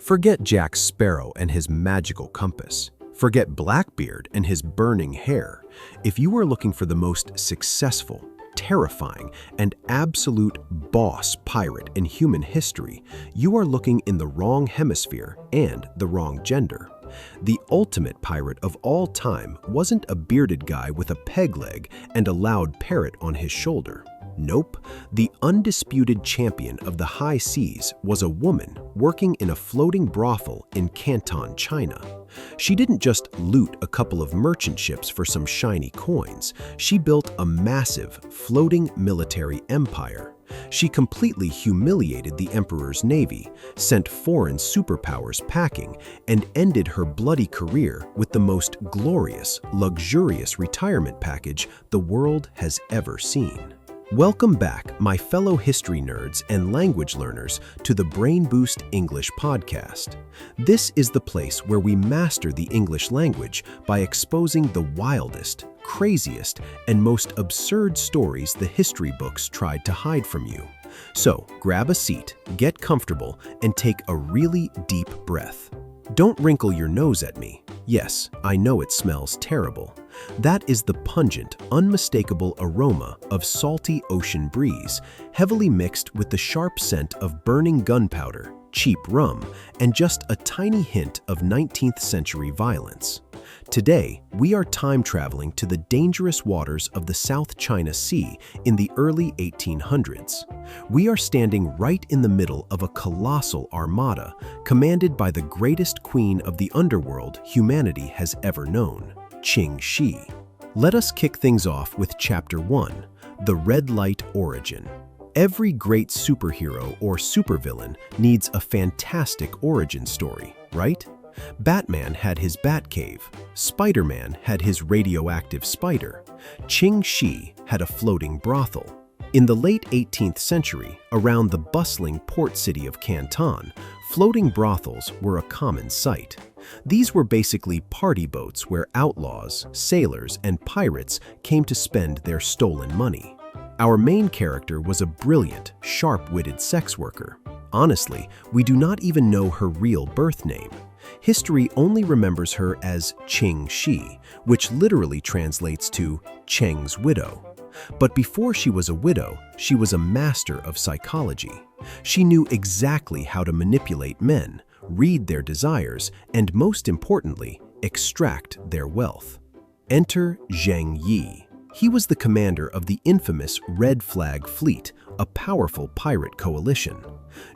Forget Jack Sparrow and his magical compass. Forget Blackbeard and his burning hair. If you are looking for the most successful, terrifying, and absolute boss pirate in human history, you are looking in the wrong hemisphere and the wrong gender. The ultimate pirate of all time wasn't a bearded guy with a peg leg and a loud parrot on his shoulder. Nope, the undisputed champion of the high seas was a woman working in a floating brothel in Canton, China. She didn't just loot a couple of merchant ships for some shiny coins. She built a massive, floating military empire. She completely humiliated the emperor's navy, sent foreign superpowers packing, and ended her bloody career with the most glorious, luxurious retirement package the world has ever seen. Welcome back, my fellow history nerds and language learners, to the BrainBoost English Podcast. This is the place where we master the English language by exposing the wildest, craziest, and most absurd stories the history books tried to hide from you. So, grab a seat, get comfortable, and take a really deep breath. Don't wrinkle your nose at me. Yes, I know it smells terrible. That is the pungent, unmistakable aroma of salty ocean breeze, heavily mixed with the sharp scent of burning gunpowder, cheap rum, and just a tiny hint of 19th century violence. Today, we are time traveling to the dangerous waters of the South China Sea in the early 1800s. We are standing right in the middle of a colossal armada commanded by the greatest queen of the underworld humanity has ever known, Ching Shih. Let us kick things off with Chapter 1, The Red Light Origin. Every great superhero or supervillain needs a fantastic origin story, right? Batman had his Batcave, Spider-Man had his radioactive spider, Ching Shih had a floating brothel. In the late 18th century, around the bustling port city of Canton, floating brothels were a common sight. These were basically party boats where outlaws, sailors, and pirates came to spend their stolen money. Our main character was a brilliant, sharp-witted sex worker. Honestly, we do not even know her real birth name. History only remembers her as Ching Shih, which literally translates to Cheng's widow. But before she was a widow, she was a master of psychology. She knew exactly how to manipulate men, read their desires, and most importantly, extract their wealth. Enter Zheng Yi. He was the commander of the infamous Red Flag Fleet, a powerful pirate coalition.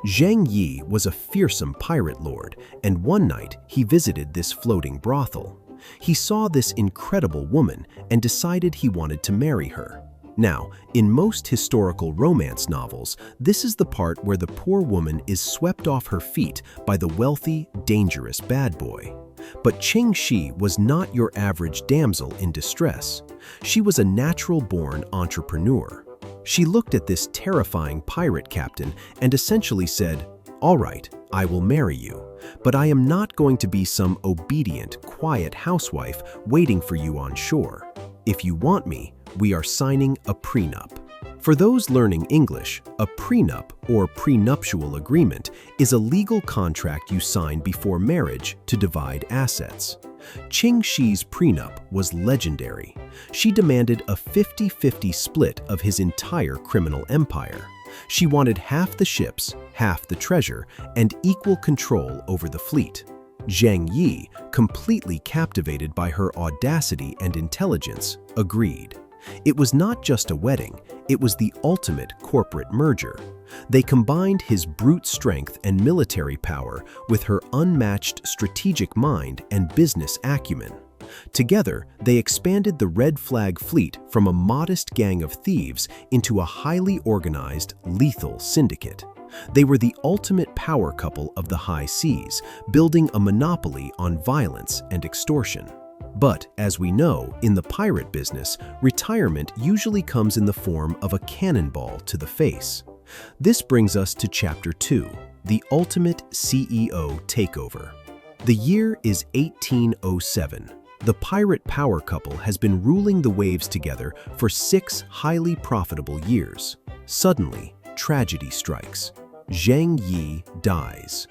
Zheng Yi was a fearsome pirate lord, and one night he visited this floating brothel. He saw this incredible woman and decided he wanted to marry her. Now, in most historical romance novels, this is the part where the poor woman is swept off her feet by the wealthy, dangerous bad boy. But Ching Shih was not your average damsel in distress. She was a natural-born entrepreneur. She looked at this terrifying pirate captain and essentially said, "All right, I will marry you, but I am not going to be some obedient, quiet housewife waiting for you on shore. If you want me, we are signing a prenup." For those learning English, a prenup or prenuptial agreement is a legal contract you sign before marriage to divide assets. Ching Shih's prenup was legendary. She demanded a 50-50 split of his entire criminal empire. She wanted half the ships, half the treasure, and equal control over the fleet. Zheng Yi, completely captivated by her audacity and intelligence, agreed. It was not just a wedding, it was the ultimate corporate merger. They combined his brute strength and military power with her unmatched strategic mind and business acumen. Together, they expanded the Red Flag Fleet from a modest gang of thieves into a highly organized, lethal syndicate. They were the ultimate power couple of the high seas, building a monopoly on violence and extortion. But, as we know, in the pirate business, retirement usually comes in the form of a cannonball to the face. This brings us to Chapter 2, The Ultimate CEO Takeover. The year is 1807. The pirate power couple has been ruling the waves together for 6 highly profitable years. Suddenly, tragedy strikes. Zheng Yi dies.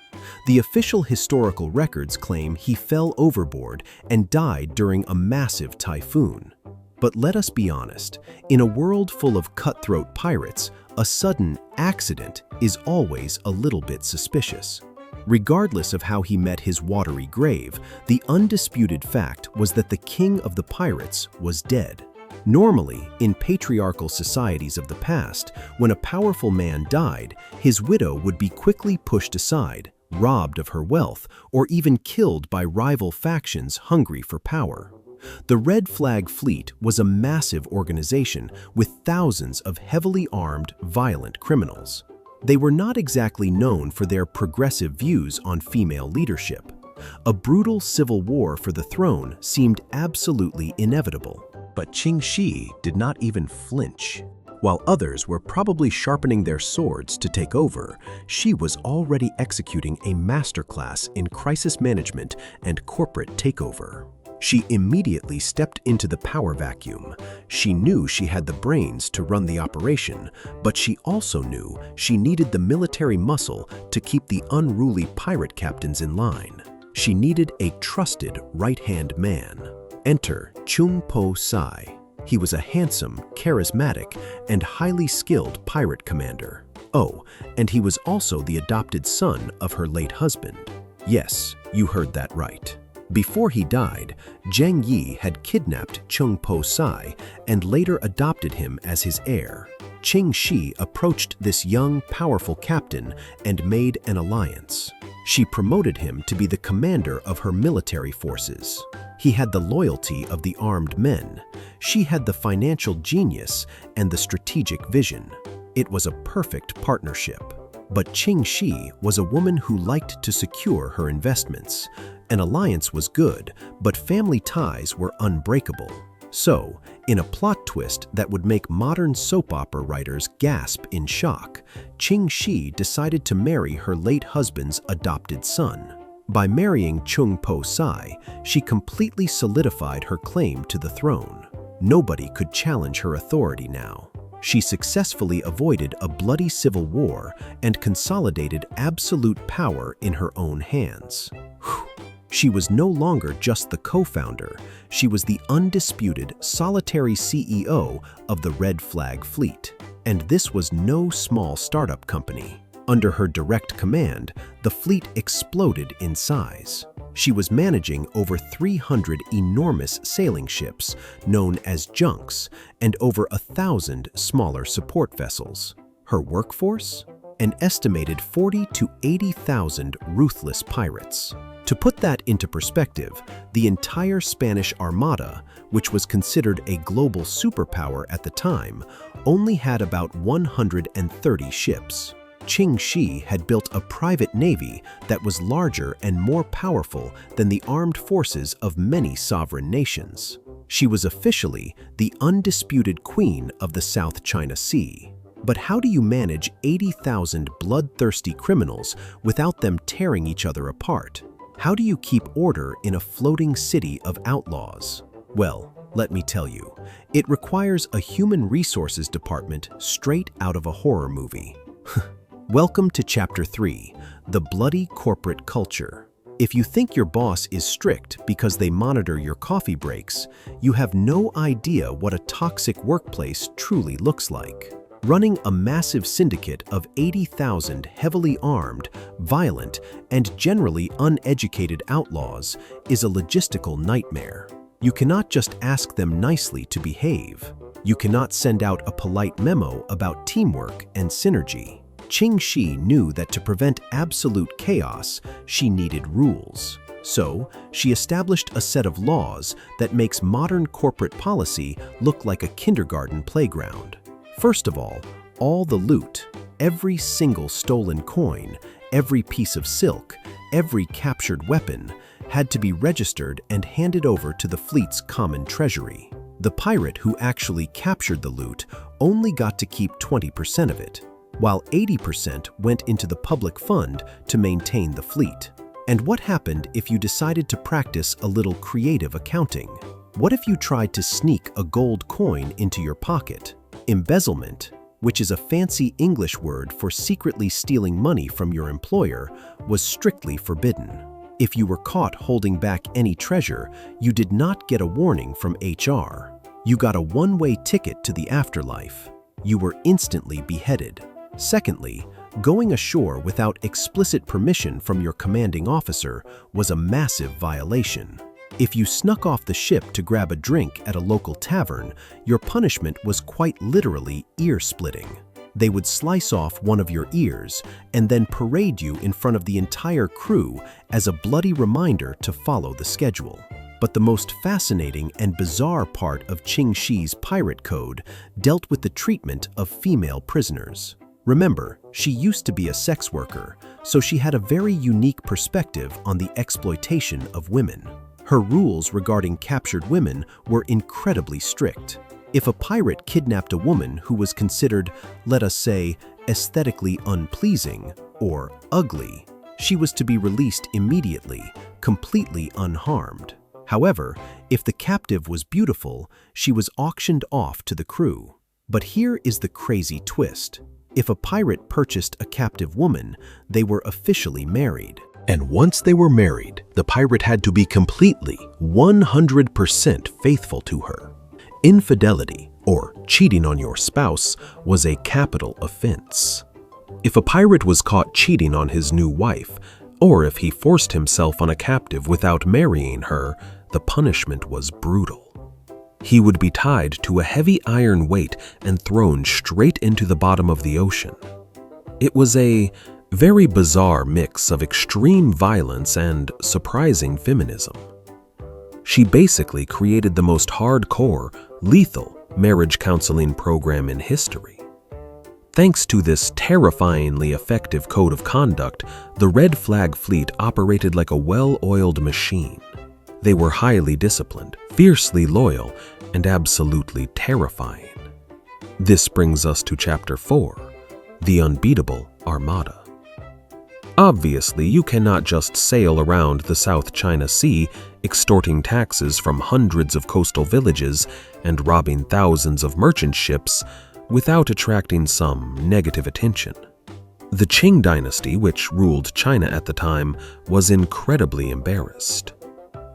The official historical records claim he fell overboard and died during a massive typhoon. But let us be honest, in a world full of cutthroat pirates, a sudden accident is always a little bit suspicious. Regardless of how he met his watery grave, the undisputed fact was that the king of the pirates was dead. Normally, in patriarchal societies of the past, when a powerful man died, his widow would be quickly pushed aside, robbed of her wealth, or even killed by rival factions hungry for power. The Red Flag Fleet was a massive organization with thousands of heavily armed, violent criminals. They were not exactly known for their progressive views on female leadership. A brutal civil war for the throne seemed absolutely inevitable. But Ching Shih did not even flinch. While others were probably sharpening their swords to take over, she was already executing a masterclass in crisis management and corporate takeover. She immediately stepped into the power vacuum. She knew she had the brains to run the operation, but she also knew she needed the military muscle to keep the unruly pirate captains in line. She needed a trusted right-hand man. Enter Chung Po Sai. He was a handsome, charismatic, and highly skilled pirate commander. Oh, and he was also the adopted son of her late husband. Yes, you heard that right. Before he died, Zheng Yi had kidnapped Chung Po Sai and later adopted him as his heir. Ching Shih approached this young, powerful captain and made an alliance. She promoted him to be the commander of her military forces. He had the loyalty of the armed men. She had the financial genius and the strategic vision. It was a perfect partnership. But Ching Shih was a woman who liked to secure her investments. An alliance was good, but family ties were unbreakable. So, in a plot twist that would make modern soap opera writers gasp in shock, Ching Shih decided to marry her late husband's adopted son. By marrying Chung Po Sai, she completely solidified her claim to the throne. Nobody could challenge her authority now. She successfully avoided a bloody civil war and consolidated absolute power in her own hands. Whew. She was no longer just the co-founder, she was the undisputed, solitary CEO of the Red Flag Fleet. And this was no small startup company. Under her direct command, the fleet exploded in size. She was managing over 300 enormous sailing ships, known as junks, and over 1,000 smaller support vessels. Her workforce? An estimated 40 to 80,000 ruthless pirates. To put that into perspective, the entire Spanish Armada, which was considered a global superpower at the time, only had about 130 ships. Ching Shih had built a private navy that was larger and more powerful than the armed forces of many sovereign nations. She was officially the undisputed queen of the South China Sea. But how do you manage 80,000 bloodthirsty criminals without them tearing each other apart? How do you keep order in a floating city of outlaws? Well, let me tell you, it requires a human resources department straight out of a horror movie. Welcome to Chapter 3, The Bloody Corporate Culture. If you think your boss is strict because they monitor your coffee breaks, you have no idea what a toxic workplace truly looks like. Running a massive syndicate of 80,000 heavily armed, violent, and generally uneducated outlaws is a logistical nightmare. You cannot just ask them nicely to behave. You cannot send out a polite memo about teamwork and synergy. Ching Shih knew that to prevent absolute chaos, she needed rules. So, she established a set of laws that makes modern corporate policy look like a kindergarten playground. First of all the loot, every single stolen coin, every piece of silk, every captured weapon, had to be registered and handed over to the fleet's common treasury. The pirate who actually captured the loot only got to keep 20% of it, while 80% went into the public fund to maintain the fleet. And what happened if you decided to practice a little creative accounting? What if you tried to sneak a gold coin into your pocket? Embezzlement? which is a fancy English word for secretly stealing money from your employer, was strictly forbidden. If you were caught holding back any treasure, you did not get a warning from HR. You got a one-way ticket to the afterlife. You were instantly beheaded. Secondly, going ashore without explicit permission from your commanding officer was a massive violation. If you snuck off the ship to grab a drink at a local tavern, your punishment was quite literally ear-splitting. They would slice off one of your ears and then parade you in front of the entire crew as a bloody reminder to follow the schedule. But the most fascinating and bizarre part of Ching Shih's pirate code dealt with the treatment of female prisoners. Remember, she used to be a sex worker, so she had a very unique perspective on the exploitation of women. Her rules regarding captured women were incredibly strict. If a pirate kidnapped a woman who was considered, let us say, aesthetically unpleasing or ugly, she was to be released immediately, completely unharmed. However, if the captive was beautiful, she was auctioned off to the crew. But here is the crazy twist. If a pirate purchased a captive woman, they were officially married. And once they were married, the pirate had to be completely, 100% faithful to her. Infidelity, or cheating on your spouse, was a capital offense. If a pirate was caught cheating on his new wife, or if he forced himself on a captive without marrying her, the punishment was brutal. He would be tied to a heavy iron weight and thrown straight into the bottom of the ocean. It was a very bizarre mix of extreme violence and surprising feminism. She basically created the most hardcore, lethal marriage counseling program in history. Thanks to this terrifyingly effective code of conduct, the Red Flag Fleet operated like a well-oiled machine. They were highly disciplined, fiercely loyal, and absolutely terrifying. This brings us to Chapter 4, The Unbeatable Armada. Obviously, you cannot just sail around the South China Sea, extorting taxes from hundreds of coastal villages and robbing thousands of merchant ships without attracting some negative attention. The Qing dynasty, which ruled China at the time, was incredibly embarrassed.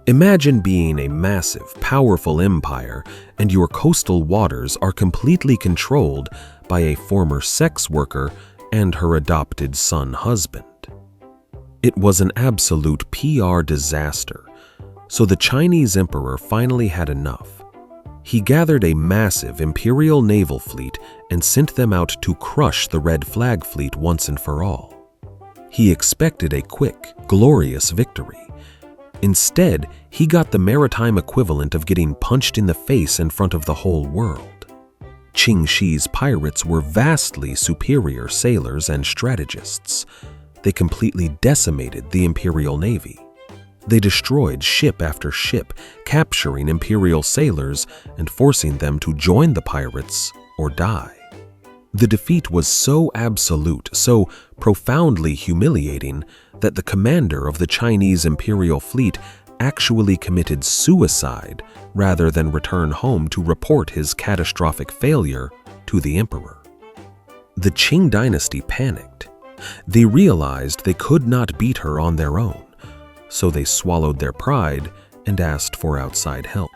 Imagine being a massive, powerful empire and your coastal waters are completely controlled by a former sex worker and her adopted son husband. It was an absolute PR disaster, so the Chinese emperor finally had enough. He gathered a massive imperial naval fleet and sent them out to crush the Red Flag Fleet once and for all. He expected a quick, glorious victory. Instead, he got the maritime equivalent of getting punched in the face in front of the whole world. Ching Shih's pirates were vastly superior sailors and strategists. They completely decimated the Imperial Navy. They destroyed ship after ship, capturing Imperial sailors and forcing them to join the pirates or die. The defeat was so absolute, so profoundly humiliating, that the commander of the Chinese Imperial Fleet actually committed suicide rather than return home to report his catastrophic failure to the emperor. The Qing dynasty panicked. They realized they could not beat her on their own, so they swallowed their pride and asked for outside help.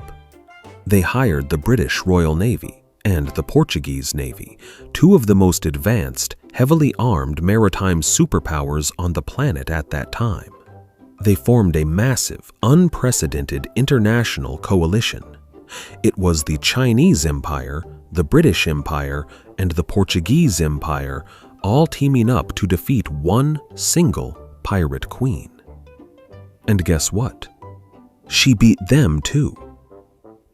They hired the British Royal Navy and the Portuguese Navy, two of the most advanced, heavily armed maritime superpowers on the planet at that time. They formed a massive, unprecedented international coalition. It was the Chinese Empire, the British Empire, and the Portuguese Empire all teaming up to defeat one single pirate queen. And guess what? She beat them too.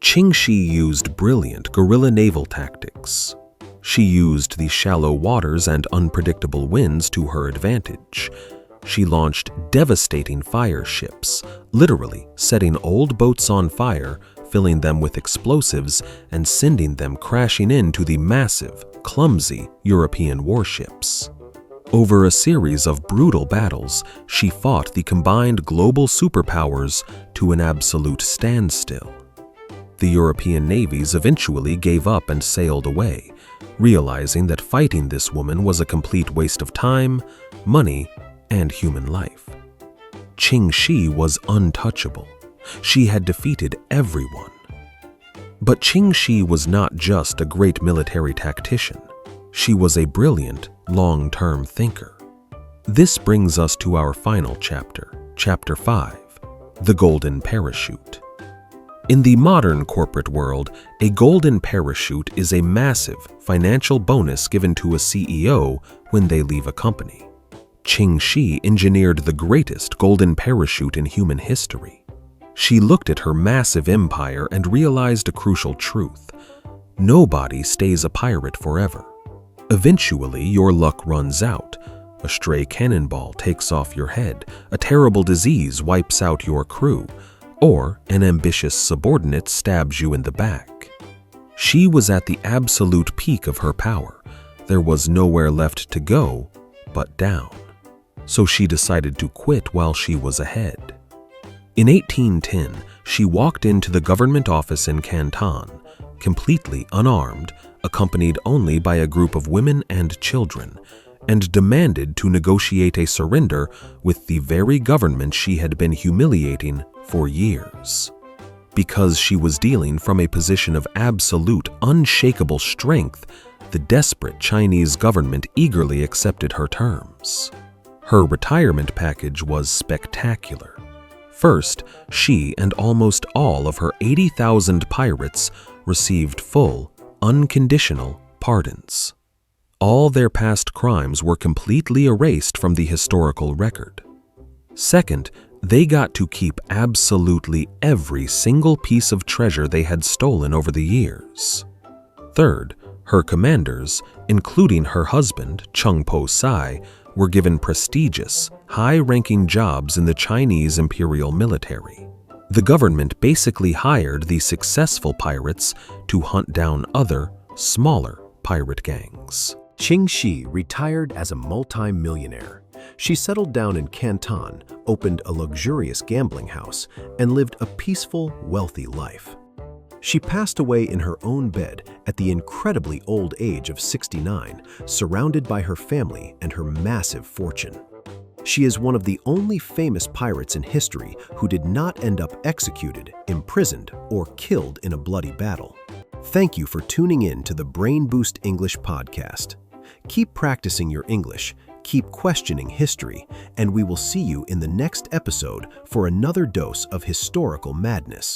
Ching Shih used brilliant guerrilla naval tactics. She used the shallow waters and unpredictable winds to her advantage. She launched devastating fire ships, literally setting old boats on fire, filling them with explosives, and sending them crashing into the massive, clumsy European warships. Over a series of brutal battles, she fought the combined global superpowers to an absolute standstill. The European navies eventually gave up and sailed away, realizing that fighting this woman was a complete waste of time, money, and human life. Ching Shih was untouchable. She had defeated everyone. But Ching Shih was not just a great military tactician. She was a brilliant, long-term thinker. This brings us to our final chapter, Chapter 5, The Golden Parachute. In the modern corporate world, a golden parachute is a massive financial bonus given to a CEO when they leave a company. Ching Shih engineered the greatest golden parachute in human history. She looked at her massive empire and realized a crucial truth. Nobody stays a pirate forever. Eventually, your luck runs out. A stray cannonball takes off your head, a terrible disease wipes out your crew, or an ambitious subordinate stabs you in the back. She was at the absolute peak of her power. There was nowhere left to go but down. So she decided to quit while she was ahead. In 1810, she walked into the government office in Canton, completely unarmed, accompanied only by a group of women and children, and demanded to negotiate a surrender with the very government she had been humiliating for years. Because she was dealing from a position of absolute, unshakable strength, the desperate Chinese government eagerly accepted her terms. Her retirement package was spectacular. First, she and almost all of her 80,000 pirates received full, unconditional pardons. All their past crimes were completely erased from the historical record. Second, they got to keep absolutely every single piece of treasure they had stolen over the years. Third, her commanders, including her husband, Chung Po-sai, were given prestigious, high-ranking jobs in the Chinese imperial military. The government basically hired the successful pirates to hunt down other, smaller pirate gangs. Ching Shih retired as a multi-millionaire. She settled down in Canton, opened a luxurious gambling house, and lived a peaceful, wealthy life. She passed away in her own bed at the incredibly old age of 69, surrounded by her family and her massive fortune. She is one of the only famous pirates in history who did not end up executed, imprisoned, or killed in a bloody battle. Thank you for tuning in to the BrainBoost English Podcast. Keep practicing your English, keep questioning history, and we will see you in the next episode for another dose of historical madness.